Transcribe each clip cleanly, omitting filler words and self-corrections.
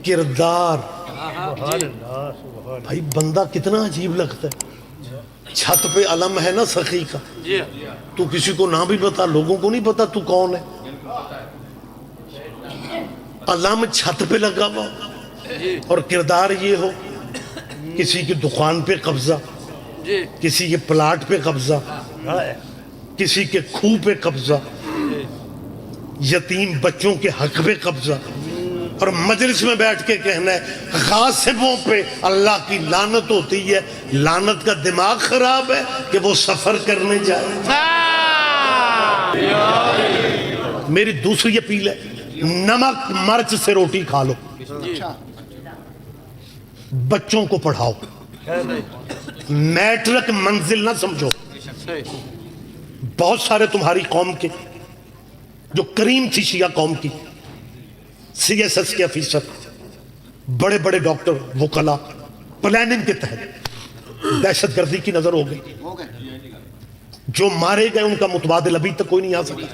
کردار. بھائی بندہ کتنا عجیب لگتا ہے. چھت پہ علم ہے نا سخی کا, تو کسی کو نہ بھی بتا, لوگوں کو نہیں پتا تو کون ہے. علم چھت پہ لگا ہوا اور کردار یہ ہو, کسی کی دکان پہ قبضہ, کسی کے پلاٹ پہ قبضہ, کسی کے کھو پہ قبضہ, یتیم بچوں کے حق پہ قبضہ, اور مجلس میں بیٹھ کے کہنا ہے غاصبوں پہ اللہ کی لعنت ہوتی ہے. لعنت کا دماغ خراب ہے کہ وہ سفر کرنے جائے. میری دوسری اپیل ہے, نمک مرچ سے روٹی کھا لو, بچوں کو پڑھاؤ, میٹرک منزل نہ سمجھو. بہت سارے تمہاری قوم کے جو کریم تھی شیعہ قوم کی, سی ایس ایس کے افیسر, بڑے بڑے ڈاکٹر, وکلا, پلاننگ کے تحت دہشت گردی کی نظر ہو گئی. جو مارے گئے ان کا متبادل ابھی تک کوئی نہیں آ سکا.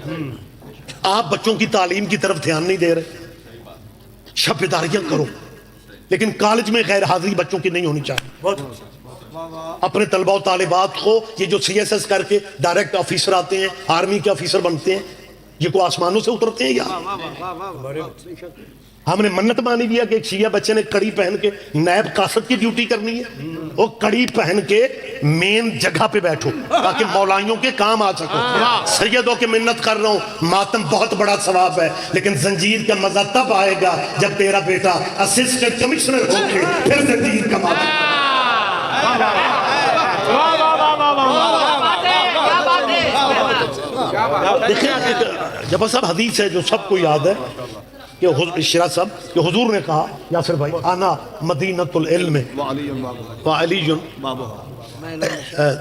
آپ بچوں کی تعلیم کی طرف دھیان نہیں دے رہے. شب بیداریاں کرو, لیکن کالج میں غیر حاضری بچوں کی نہیں ہونی چاہیے. اپنے طلبہ و طالبات کو, یہ جو سی ایس ایس کر کے ڈائریکٹ آفیسر آتے ہیں, آرمی کے آفیسر بنتے ہیں, یہ کو آسمانوں سے اترتے ہیں. یا ہم نے منت مانی دیا کہ ایک شیعہ بچے نے کڑی پہن کے نائب قاصد کی ڈیوٹی کرنی ہے, وہ کڑی پہن کے مین جگہ پہ بیٹھو تاکہ مولائیوں کے کام آ سکو. سیدوں کے منت کر رہا ہوں, ماتم بہت بڑا ثواب ہے, لیکن زنجیر کا مزہ تب آئے گا جب تیرا بیٹا اسسٹنٹ کمشنر ہو کے پھر زنجیر کا ماتم. دیکھیں جب صاحب حدیث ہے جو سب کو یاد ہے کہ شیراز صاحب کہ حضور نے کہا, یاسر بھائی, آنا مدینۃ العلم وعلی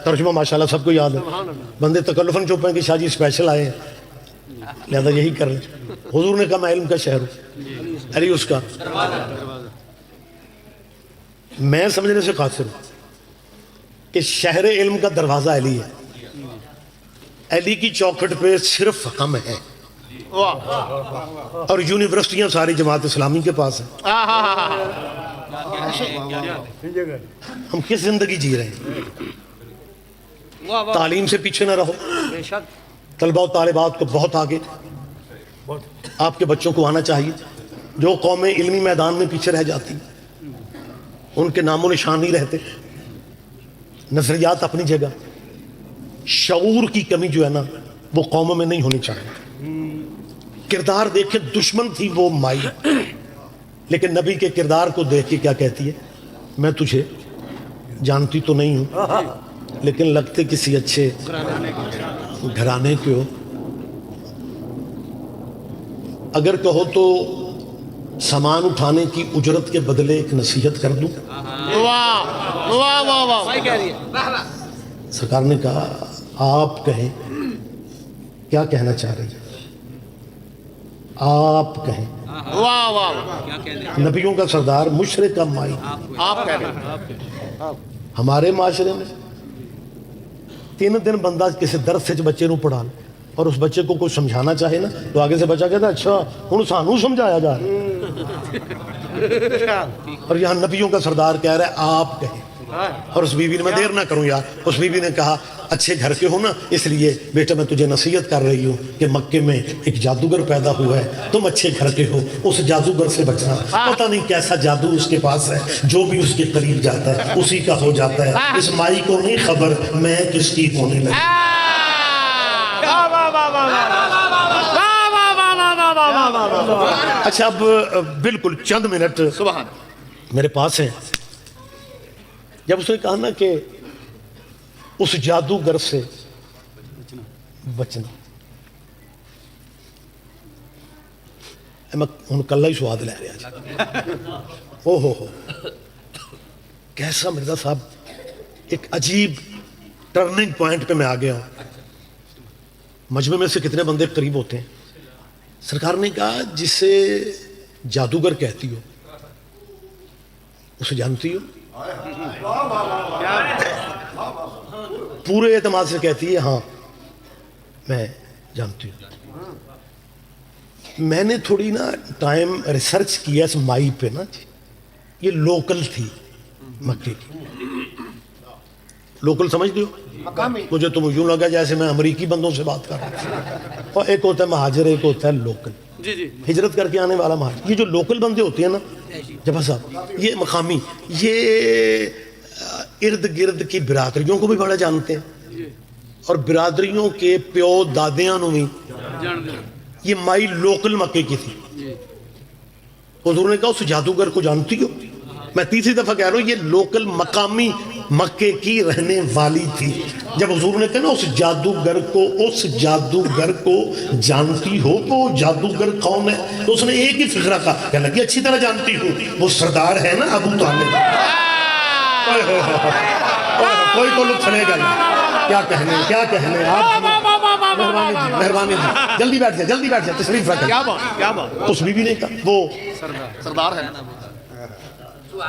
ترجمہ ماشاءاللہ سب کو یاد ہے. بندے تکلفاً چپ ہیں کہ شاہ جی اسپیشل آئے ہیں لہذا یہی کر رہے. حضور نے کہا میں علم کا شہر ہوں, علی اس کا. میں سمجھنے سے قاصر ہوں کہ شہر علم کا دروازہ علی ہے. علی کی چوکھٹ پہ صرف ہم ہیں, اور یونیورسٹیاں ساری جماعت اسلامی کے پاس ہیں. ہم کس زندگی جی رہے ہیں؟ تعلیم سے پیچھے نہ رہو. طلبہ و طالبات کو بہت آگے, آپ کے بچوں کو آنا چاہیے. جو قومیں علمی میدان میں پیچھے رہ جاتی ان کے نام و نشان نہیں رہتے. نظریات اپنی جگہ, شعور کی کمی جو ہے نا وہ قوموں میں نہیں ہونی چاہیے. کردار دیکھ کے دشمن تھی وہ مائی, لیکن نبی کے کردار کو دیکھ کے کیا کہتی ہے, میں تجھے جانتی تو نہیں ہوں لیکن لگتے کسی اچھے گھرانے کے ہو. اگر کہو تو سامان اٹھانے کی اجرت کے بدلے ایک نصیحت کر دوں. سرکار نے کہا آپ کہیں, کیا کہنا چاہ رہی ہیں آپ کہیں. نبیوں کا سردار, مشرق کا مائی, آپ کہہ رہے ہیں. ہمارے معاشرے میں 3 دن بندہ کسی درس سے بچے نو پڑھا لے اور اس بچے کو کوئی سمجھانا چاہے نا تو آگے سے بچہ کہتا ہے اچھا ہوں سانو سمجھایا جا رہا. اور یہاں نبیوں کا سردار کہہ رہا ہے آپ کہیں. اور اس بیوی نے, میں دیر نہ کروں یار, اس بیوی نے کہا اچھے گھر کے ہو نا, اس لیے بیٹا میں تجھے نصیحت کر رہی ہوں کہ مکے میں ایک جادوگر پیدا ہوا ہے, تم اچھے گھر کے ہو, اس جادوگر سے بچنا. پتہ نہیں کیسا جادو اس کے پاس ہے, جو بھی اس کے قریب جاتا ہے اسی کا ہو جاتا ہے. اس مائی کو نہیں خبر میں کس کی ہونے لگی. اچھا اب بالکل چند منٹ میرے پاس ہیں. جب اس نے کہا نا کہ اس جادوگر سے بچنا, میں ان کلہ ہی سواد لے رہا. او ہو کیسا مرزا صاحب, ایک عجیب ٹرننگ پوائنٹ پہ میں آ گیا ہوں. مجمع میں سے کتنے بندے قریب ہوتے ہیں. سرکار نے کہا جسے جادوگر کہتی ہو اسے جانتی ہو؟ پورے اعتماد سے کہتی ہے ہاں میں جانتی ہوں. میں نے تھوڑی نا ٹائم ریسرچ کیا اس مائی پہ نا، یہ لوکل تھی مکے کی. لوکل سمجھ دو، مجھے تو یوں لگا جیسے میں امریکی بندوں سے بات کر رہا ہوں. اور ایک ہوتا ہے مہاجر، ایک ہوتا ہے لوکل، ہجرت کر کے آنے والا مہاجر. یہ جو لوکل بندے ہوتے ہیں نا جب صاحب، یہ مقامی، یہ ارد گرد کی برادریوں کو بھی بڑا جانتے ہیں اور برادریوں کے پیو دادیاں نو بھی. یہ مائی لوکل مکے کی تھی. حضور نے کہا اس جادوگر کو جانتی ہو؟ میں تیسری دفعہ کہہ رہا ہوں، یہ لوکل مقامی مکے کی رہنے والی تھی. جب حضور نے کہا نا اس جادوگر کو جانتی ہو تو جادوگر کون ہے، تو اس نے ایک ہی فقرہ کہا، کہنے لگی اچھی طرح جانتی ہوں، وہ سردار ہے نا ابو طالب. کوئی تو لطف لے گا. کیا کہنے آپ مہربانی جی، جلدی بیٹھ جائے تشریف رکھیں. کیا بات اس بیوی نے کہا وہ سردار ہے.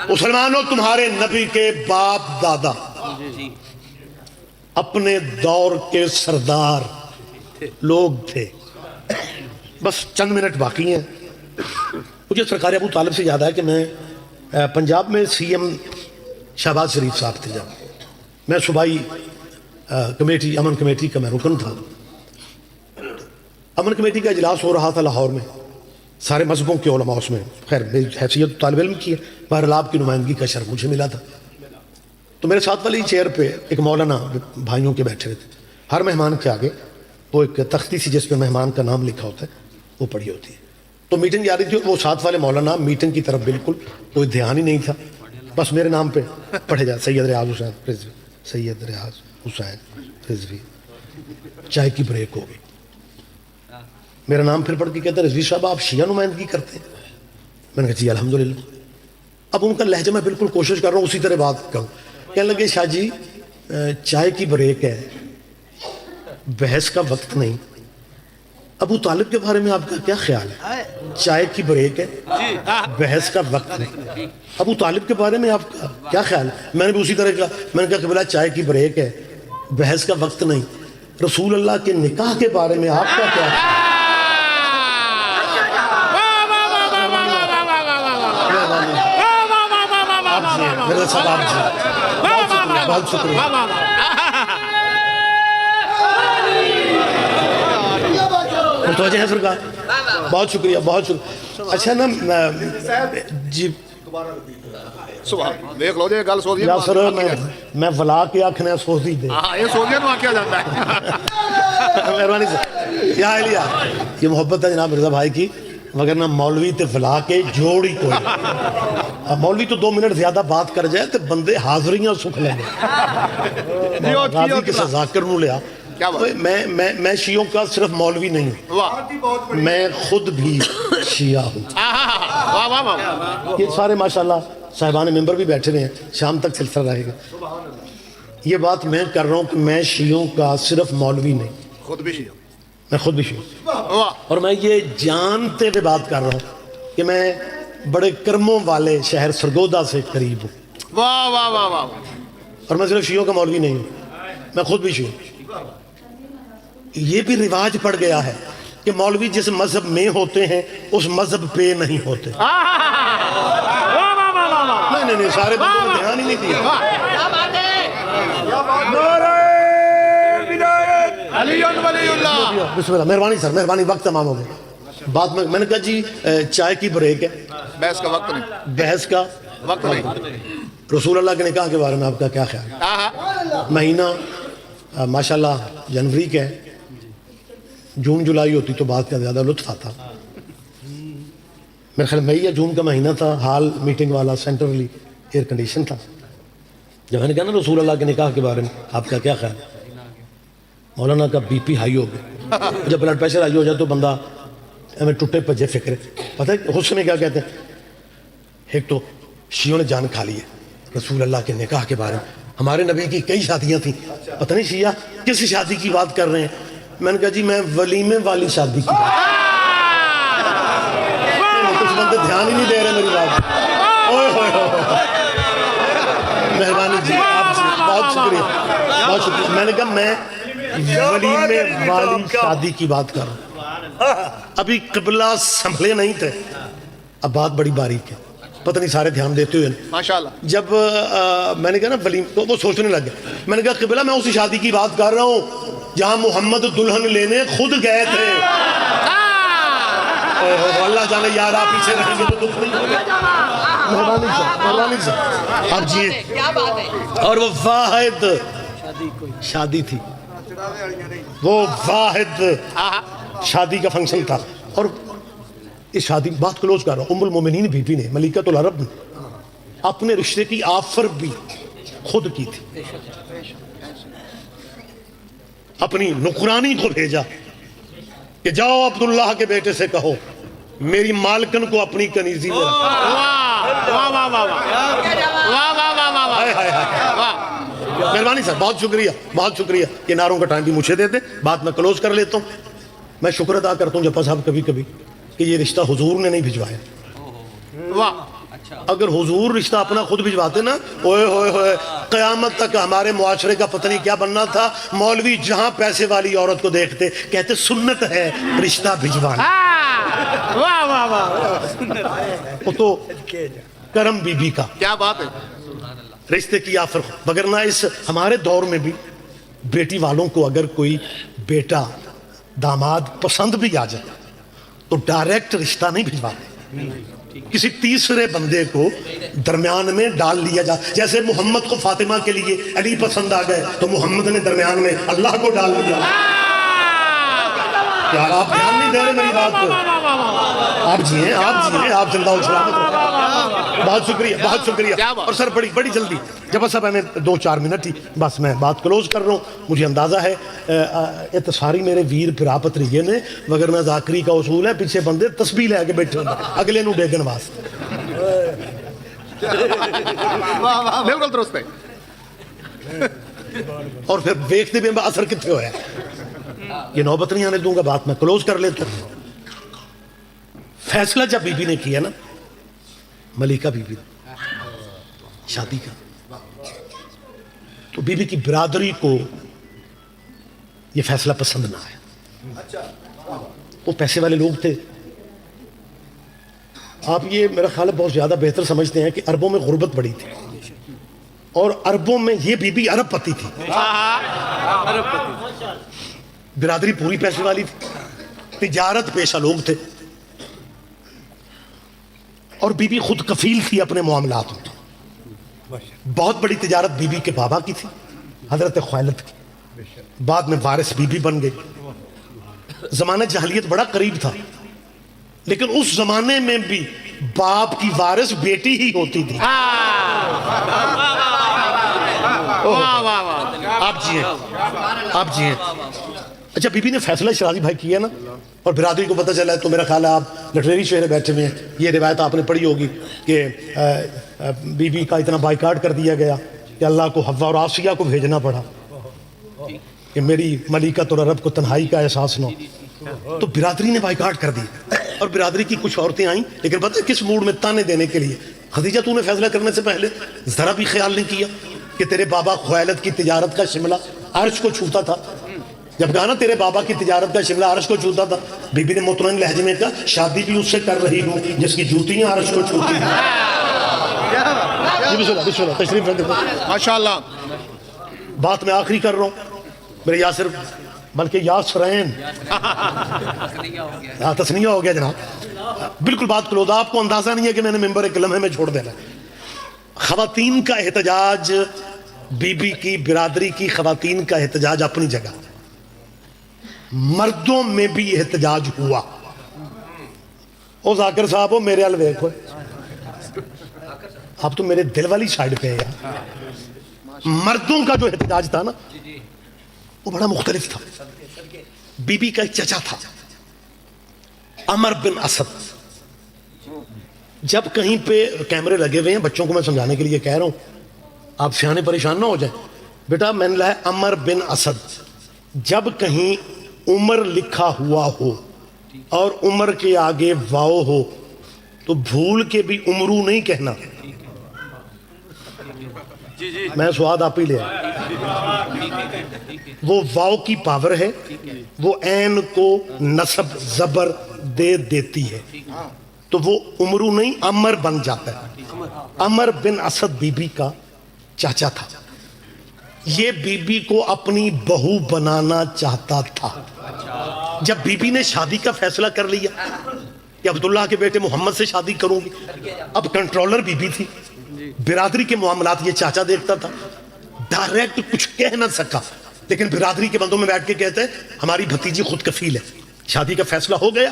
مسلمانوں، تمہارے نبی کے باپ دادا اپنے دور کے سردار لوگ تھے. بس چند منٹ باقی ہیں. مجھے سرکار ابو طالب سے یاد ہے کہ میں پنجاب میں سی ایم شہباز شریف صاحب تھے. جب میں صوبائی کمیٹی، امن کمیٹی کا میں رکن تھا. امن کمیٹی کا اجلاس ہو رہا تھا لاہور میں، سارے مذہبوں کے علماء اس میں. خیر میری حیثیت طالب علم کی ہے، بہرحال آپ کی نمائندگی کا شرف مجھے ملا تھا. تو میرے ساتھ والی چیئر پہ ایک مولانا بھائیوں کے بیٹھے ہوئے تھے. ہر مہمان کے آگے وہ ایک تختی سی جس پہ مہمان کا نام لکھا ہوتا ہے وہ پڑھی ہوتی ہے. تو میٹنگ جا رہی تھی، وہ ساتھ والے مولانا میٹنگ کی طرف بالکل کوئی دھیان ہی نہیں تھا. بس میرے نام پہ پڑھے جا، سید ریاض حسین رضوی، سید ریاض حسین رضوی. چائے کی بریک ہو گئی. میرا نام پھر پڑھ کے کہتا ہے رضوی صاحب آپ شیعہ نمائندگی کرتے ہیں؟ میں نے کہا جی الحمدللہ. اب ان کا لہجہ میں بالکل کوشش کر رہا ہوں اسی طرح بات کروں. کہنے لگے شاہ جی چائے کی بریک ہے، بحث کا وقت نہیں. ابو طالب کے بارے میں آپ کا کیا خیال ہے؟ چائے کی بریک ہے، بحث کا وقت نہیں. ابو طالب کے بارے میں آپ کا کیا خیال ہے؟ میں نے بھی اسی طرح کہا. میں نے کہا کہ بلا چائے کی بریک ہے، بحث کا وقت نہیں. رسول اللہ کے نکاح کے بارے میں آپ کا کیا خیال ہے؟ میرے ساتھ آپ جی بہت شکریہ. متوجہ ہے سرکار، بہت شکریہ بہت شکریہ. اچھا نا جی دیکھ لو جی گل سوچ یا سر میں ولا کے آکھنا سوچ ہی دے. یہ سوچنے تو کیا جاتا ہے. مہربانی سے یا علیہ، یہ محبت ہے جناب مرزا بھائی کی، وگرنہ مولوی تے ولا کے جوڑ ہی کوئی. مولوی تو 2 منٹ زیادہ بات کر جائے تو بندے حاضریاں سکھ لیں گے. غازی کے ذاکر نو لیا. میں شیعوں کا صرف مولوی نہیں ہوں، میں خود بھی شیعہ ہوں. یہ سارے ماشاءاللہ صاحبان ممبر بھی بیٹھے ہوئے ہیں، شام تک سلسلہ رہے گا. یہ بات میں کر رہا ہوں کہ میں شیعوں کا صرف مولوی نہیں، خود بھی شیعہ، میں خود بھی شیعہ. اور میں یہ جانتے ہوئے بات کر رہا ہوں کہ میں بڑے کرموں والے شہر سرگودا سے قریب ہوں. واہ واہ واہ واہ. اور میں صرف شیعوں کا مولوی نہیں ہوں، میں خود بھی شیعہ. یہ بھی رواج پڑ گیا ہے کہ مولوی جس مذہب میں ہوتے ہیں اس مذہب پہ نہیں ہوتے. نہیں سارے بندوں نے دھیان ہی نہیں دیا. بسم اللہ. مہربانی سر، مہربانی. وقت تمام ہو گیا. بات میں نے کہا جی چائے کی بریک ہے، بحث کا وقت نہیں، بحث کا وقت نہیں. رسول اللہ کے نکاح کے بارے میں آپ کا کیا خیال ہے؟ مہینہ ماشاءاللہ جنوری کا ہے، جون جولائی ہوتی تو بات کا زیادہ لطف آتا. میرے خیال مئی یا جون کا مہینہ تھا، ہال میٹنگ والا سینٹرلی ایئر کنڈیشن تھا. جب میں نے کہا نا رسول اللہ کے نکاح کے بارے میں آپ کا کیا خیال ہے؟ مولانا کا بی پی ہائی ہو گیا. جب بلڈ پریشر ہائی ہو جائے تو بندہ ہمیں ٹوٹے پجے فکرے. پتہ ہے حسن میں کیا کہتے ہیں؟ ایک تو شیعوں نے جان کھا لی ہے رسول اللہ کے نکاح کے بارے میں. ہمارے نبی کی کئی شادیاں تھیں، پتہ نہیں شیعہ کس شادی کی بات کر رہے ہیں. میں نے کہا جی میں ولیمے والی شادی کی بات. کچھ بندے دھیان ہی نہیں دے رہے میری بات. مہربانی جی آپ سے بہت شکریہ بہت شکریہ. میں نے کہا میں ولیمے والی شادی کی بات کر رہا ہوں. ابھی قبلہ سنبھلے نہیں تھے. اب بات بڑی باریک ہے, پتہ نہیں سارے دھیان دیتے ہوئے. ماشاءاللہ. جب میں نے کہا نا ولیم, تو وہ سوچنے لگ گیا. میں نے کہا قبلہ میں اسی شادی کی بات کر رہا ہوں جہاں محمد دلہن لینے خود گئے تھے. اللہ جانے یار آپ پیچھے رہیں گے تو دکھ نہیں ہوگا. مہربانی سے آپ جی. اور وہ واحد شادی تھی, وہ واحد شادی کا فنکشن تھا. اور اس شادی بات کلوز کر رہا ہوں, ام المومنین بی بی نے, ملکۃ العرب نے اپنے رشتے کی آفر بھی خود کی تھی. اپنی نکرانی کو بھیجا کہ جاؤ عبداللہ کے بیٹے سے کہو میری مالکن کو اپنی کنیزی میں مہربانی سر, بہت شکریہ, بہت شکریہ. یہ نعروں کا ٹائم بھی مجھے دے دیں, بات میں کلوز کر لیتا ہوں. میں شکر ادا کرتا ہوں جپا صاحب کبھی کبھی کہ یہ رشتہ حضور نے نہیں بھجوایا. اگر حضور رشتہ اپنا خود بھجواتے نا, اوئے ہوئے ہوئے, قیامت تک ہمارے معاشرے کا پتہ نہیں کیا بننا تھا. مولوی جہاں پیسے والی عورت کو دیکھتے کہتے سنت ہے رشتہ بھجوانا. وہ تو کرم بی بی کا, کیا بات ہے, رشتے کی آفر. وگرنہ اس ہمارے دور میں بھی بیٹی والوں کو اگر کوئی بیٹا داماد پسند بھی آ جائے تو ڈائریکٹ رشتہ نہیں بھجواتے, کسی تیسرے بندے کو درمیان میں ڈال لیا جا. جیسے محمد کو فاطمہ کے لیے علی پسند آ گئے تو محمد نے درمیان میں اللہ کو ڈال لیا. کیا آپ دھیان نہیں دے رہے میری بات کو؟ آپ جی ہیں, آپ جی ہیں, آپ زندہ و سلامت رہے. بہت شکریہ, بہت شکریہ. اور سر بڑی جلدی, جب صاحب ہمیں 2-4 منٹ ہی بس, میں بات کلوز کر رہا ہوں. مجھے اندازہ ہے اتساری میرے ویر پراپت رہیے نے, وگرنہ ذاکری کا اصول ہے پیچھے بندے تسبیح لے کے بیٹھے ہوندے اگلے نو ڈیگن واسطے. بالکل درست ہے. اور پھر دیکھتے بھی اثر کتنے ہوا ہے. یہ نوبت نہیں آنے دوں گا, بات میں کلوز کر لیتا ہوں. فیصلہ جب بی بی نے کیا نا, ملکہ بی بی شادی کا, تو بی بی کی برادری کو یہ فیصلہ پسند نہ آیا. وہ پیسے والے لوگ تھے. آپ یہ میرا خیال ہے بہت زیادہ بہتر سمجھتے ہیں کہ عربوں میں غربت بڑی تھی, اور عربوں میں یہ بی بی عرب پتی تھی. برادری پوری پیسے والی تھی, تجارت پیشہ لوگ تھے, اور بی بی خود کفیل تھی اپنے معاملات میں. بہت بڑی تجارت بی بی کے بابا کی تھی, حضرت خویلد کی. بعد میں وارث بی بی بن گئی. زمانہ جاہلیت بڑا قریب تھا, لیکن اس زمانے میں بھی باپ کی وارث بیٹی ہی ہوتی تھی. آپ جی ہیں, آپ جی ہیں. اچھا, بی بی نے فیصلہ شرازی بھائی کیا نا, اور برادری کو پتہ چلا ہے, تو میرا خیال ہے آپ لٹریری شہر بیٹھے ہوئے ہیں, یہ روایت آپ نے پڑھی ہوگی کہ بی بی کا اتنا بائیکاٹ کر دیا گیا کہ اللہ کو حوا اور آسیہ کو بھیجنا پڑا کہ میری ملکۃ العرب کو تنہائی کا احساس نہ ہو. تو برادری نے بائیکاٹ کر دی, اور برادری کی کچھ عورتیں آئیں, لیکن پتہ ہے کس موڈ میں, تانے دینے کے لیے. خدیجہ تو نے فیصلہ کرنے سے پہلے ذرا بھی خیال نہیں کیا کہ تیرے بابا خویلد کی تجارت کا شملہ عرش کو چھوتا تھا. جب کہا نا تیرے بابا کی تجارت کا شملہ عرش کو چھوتا تھا, بی بی نے مطمئن لہجے میں کہا شادی بھی اس سے کر رہی ہوں جس کی جوتیاں عرش کو چھوتی ہیں. بسم اللہ تشریف رکھیں. ماشاءاللہ. بات میں آخری کر رہا ہوں میرے یاسر, بلکہ یاسرین, تسنیہ ہو گیا جناب. بالکل بات کلوز. آپ کو اندازہ نہیں ہے کہ میں نے ممبر ایک لمحے میں چھوڑ دینا. خواتین کا احتجاج, بی بی کی برادری کی خواتین کا احتجاج اپنی جگہ, مردوں میں بھی احتجاج ہوا. او ذاکر صاحب, میرے حال دیکھو, آپ تو میرے دل والی سائیڈ پہ ہیں. مردوں کا جو احتجاج تھا نا, وہ بڑا مختلف تھا. بی بی کا ایک چچا تھا عمر بن اسد. جب کہیں پہ کیمرے لگے ہوئے ہیں, بچوں کو میں سمجھانے کے لیے کہہ رہا ہوں, آپ سیانے پریشان نہ ہو جائیں. بیٹا میں نے لیا عمر بن اسد. جب کہیں عمر لکھا ہوا ہو اور عمر کے آگے واو ہو تو بھول کے بھی عمرو نہیں کہنا. میں سواد آپ ہی لے آیا. وہ واو کی پاور ہے, وہ عین کو نصب زبر دے دیتی ہے, تو وہ عمرو نہیں عمر بن جاتا ہے. عمر بن اسد بی بی کا چاچا تھا. یہ بی بی کو اپنی بہو بنانا چاہتا تھا. جب بی بی نے شادی کا فیصلہ کر لیا کہ عبداللہ کے بیٹے محمد سے شادی کروں گی, اب کنٹرولر بی بی تھی, برادری کے معاملات یہ چاچا دیکھتا تھا, ڈائریکٹ کچھ کہہ نہ سکا, لیکن برادری کے بندوں میں بیٹھ کے کہتے ہیں ہماری بھتیجی خود کفیل ہے. شادی کا فیصلہ ہو گیا,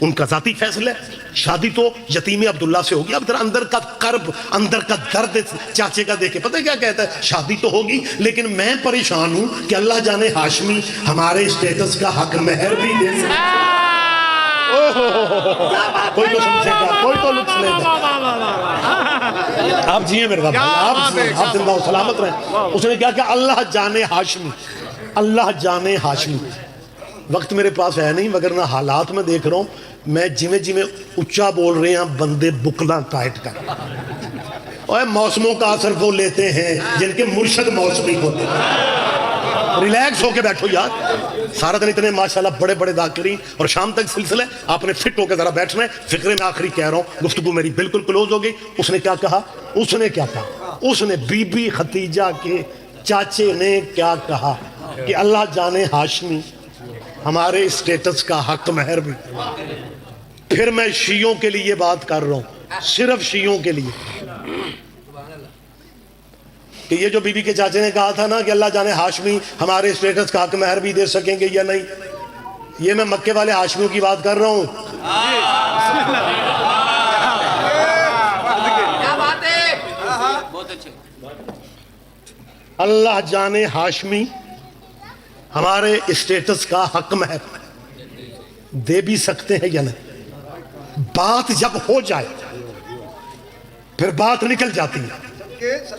ان کا ذاتی فیصلہ ہے, شادی تو یتیم عبداللہ سے ہوگی. اب ذرا اندر کا کرب, اندر کا درد چاچے کا دیکھے, پتہ کیا کہتا ہے, شادی تو ہوگی لیکن میں پریشان ہوں کہ اللہ جانے ہاشمی ہمارے اسٹیٹس کا حق مہر بھی دے سکتا. کوئی تو سمجھے گا, کوئی تو لطف لے گا. آپ جیئے میرے بھائی, آپ زندہ و سلامت رہیں. اس نے کیا کہ اللہ جانے ہاشمی, اللہ جانے ہاشمی. وقت میرے پاس ہے نہیں, مگر نہ حالات میں دیکھ رہا ہوں, میں جویں جویں اچھا بول رہے ہیں بندے بکلا ٹائٹ کر. اور موسموں کا اثر وہ لیتے ہیں جن کے مرشد موسمی ہوتے ہیں. ریلیکس ہو کے بیٹھو یار, سارا دن اتنے ماشاءاللہ بڑے بڑے ذاکرین, اور شام تک سلسلہ آپ نے فٹ ہو کے ذرا بیٹھنا ہے. فکرے میں آخری کہہ رہا ہوں, گفتگو میری بالکل کلوز ہو گئی. اس نے کیا کہا, اس نے کیا کہا, اس نے بی بی خدیجہ کے چاچے نے کیا کہا کہ اللہ جانے ہاشمی ہمارے اسٹیٹس کا حق مہر بھی. پھر میں شیعوں کے لیے بات کر رہا ہوں, صرف شیعوں کے لیے, کہ یہ جو بی بی کے چاچے نے کہا تھا نا کہ اللہ جانے ہاشمی ہمارے اسٹیٹس کا حق مہر بھی دے سکیں گے یا نہیں, یہ میں مکے والے ہاشمیوں کی بات کر رہا ہوں. اللہ جانے ہاشمی ہمارے اسٹیٹس کا حق مہر دے بھی سکتے ہیں یا نہیں. بات جب ہو جائے پھر بات نکل جاتی ہے.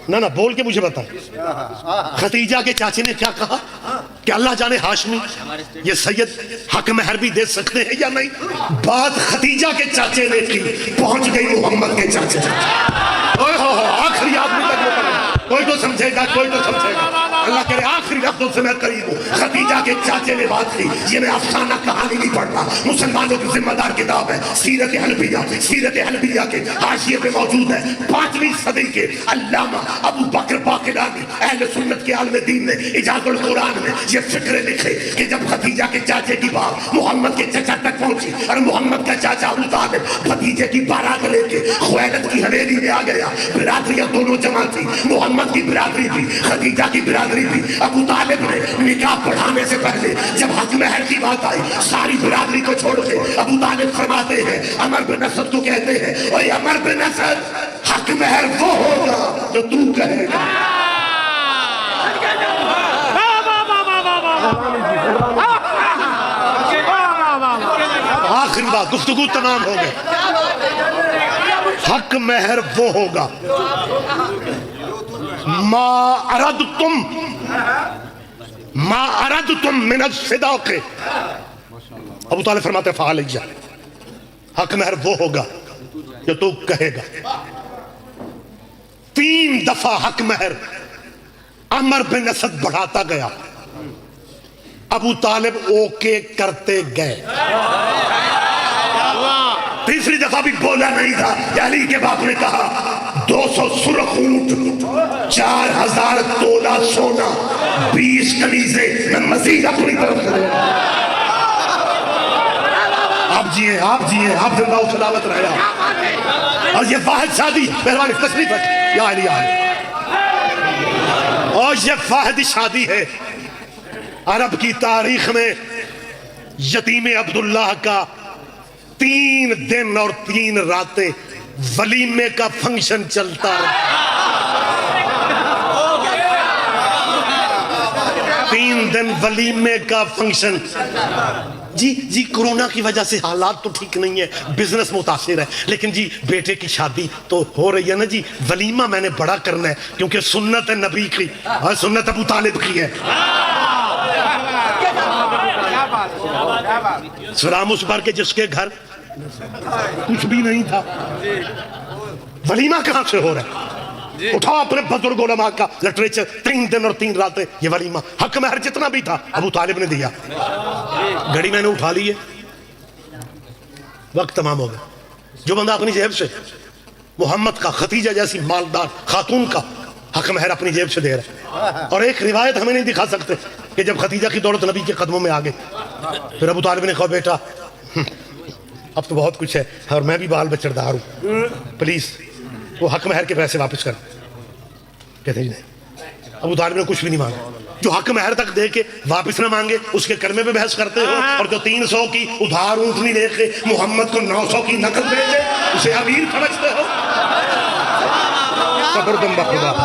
نہ بول کے مجھے بتائیں, خدیجہ کے چاچے نے کیا کہا کہ اللہ جانے ہاشمی یہ سید حق مہر بھی دے سکتے ہیں یا نہیں. بات خدیجہ کے چاچے نے کی, پہنچ گئی محمد کے چاچے. آخری آدمی تک وہ پڑھا, کوئی تو سمجھے گا, کوئی تو سمجھے گا. اللہ کرے آخری لفظوں سے میں قریب ہوں. خدیجہ کے چاچے نے بات کی. یہ میں افسانہ کہانی نہیں پڑھ رہا, مسلمانوں کی ذمہ دار کتاب ہے, سیرت حلبیہ. سیرت حلبیہ کے حاشیے پہ موجود ہے 5ویں صدی کے علامہ ابو بکر باقلانی اہل سنت کے عالم دین نے اجاز القرآن میں یہ فکر لکھے کہ جب خدیجہ کے چاچے کی بات محمد کے چچا تک پہنچی اور محمد کا چاچا ابو طالب بھتیجے کی بارات لے کے خویلد کی حویلی میں آ گیا. برادریاں دونوں جمع تھی, محمد کی برادری بھی, خدیجہ کی برادری بھی. ابو طالب نے نکاح پڑھانے سے پہلے جب حق مہر کی بات آئی, ساری برادری کو چھوڑ کے ابو طالب فرماتے ہیں, عمر بن اسد کو کہتے ہیں, اوے عمر بن اسد حق مہر وہ ہوگا جو تو کہے گا. آخری بات, گفتگو تمام ہو گئے. حق مہر وہ ہوگا ما اردتم من الصداق. ابو طالب فرماتے ہیں فعلیہ, حق مہر وہ ہوگا جو تو کہے گا. 3 دفعہ حق مہر عمر بن اسد بڑھاتا گیا, ابو طالب اوکے کرتے گئے. تیسری دفعہ بھی بولا نہیں تھا. علی کے باپ نے کہا 200 سرخ اونٹ, 4000 تولہ سونا, 20 کنیزیں میں مزید اپنی طرف سے. آپ جیئے, آپ جیئے, آپ زندہ و سلامت رہے. اور یہ واحد شادی, مہربانی تشریف رکھ یا علی آئے. اور یہ واحد شادی ہے عرب کی تاریخ میں یتیم عبداللہ کا 3 دن اور 3 راتیں ولیمے کا فنکشن چلتا رہا. 3 دن ولیمے کا فنکشن. جی کرونا کی وجہ سے حالات تو ٹھیک نہیں ہے, بزنس متاثر ہے, لیکن جی بیٹے کی شادی تو ہو رہی ہے نا جی. ولیمہ میں نے بڑا کرنا ہے کیونکہ سنت ہے نبی کی اور سنت ابو طالب کی ہے. سلام اس پر کے جس کے گھر کچھ بھی نہیں تھا, ولیمہ کہاں سے ہو رہا ہے؟ اٹھاؤ اپنے بزرگ علماء کا لٹریچر، 3 دن اور 3 راتیں یہ ولیمہ، حق مہر جتنا بھی تھا ابو طالب نے دیا. گھڑی میں نے اٹھا لی ہے، وقت تمام ہو گیا. جو بندہ اپنی جیب سے محمد کا، خدیجہ جیسی مالدار خاتون کا حق مہر اپنی جیب سے دے رہا ہے، اور ایک روایت ہمیں نہیں دکھا سکتے کہ جب خدیجہ کی دولت نبی کے قدموں میں آگے، پھر ابو طالب نے کہا بیٹا اب تو بہت کچھ ہے اور میں بھی بال بچڑدار ہوں، پلیز وہ حق مہر کے پیسے واپس کر. کہتے ہیں نہیں، ابو طالب نے کچھ بھی نہیں مانگا. جو حق مہر تک دے کے واپس نہ مانگے اس کے کلمے پہ بحث کرتے ہو، اور جو 300 کی ادھار اونٹنی لے کے محمد کو 900 کی نقل بھیجے اسے امیر سمجھتے ہو. صبر تم بخدا.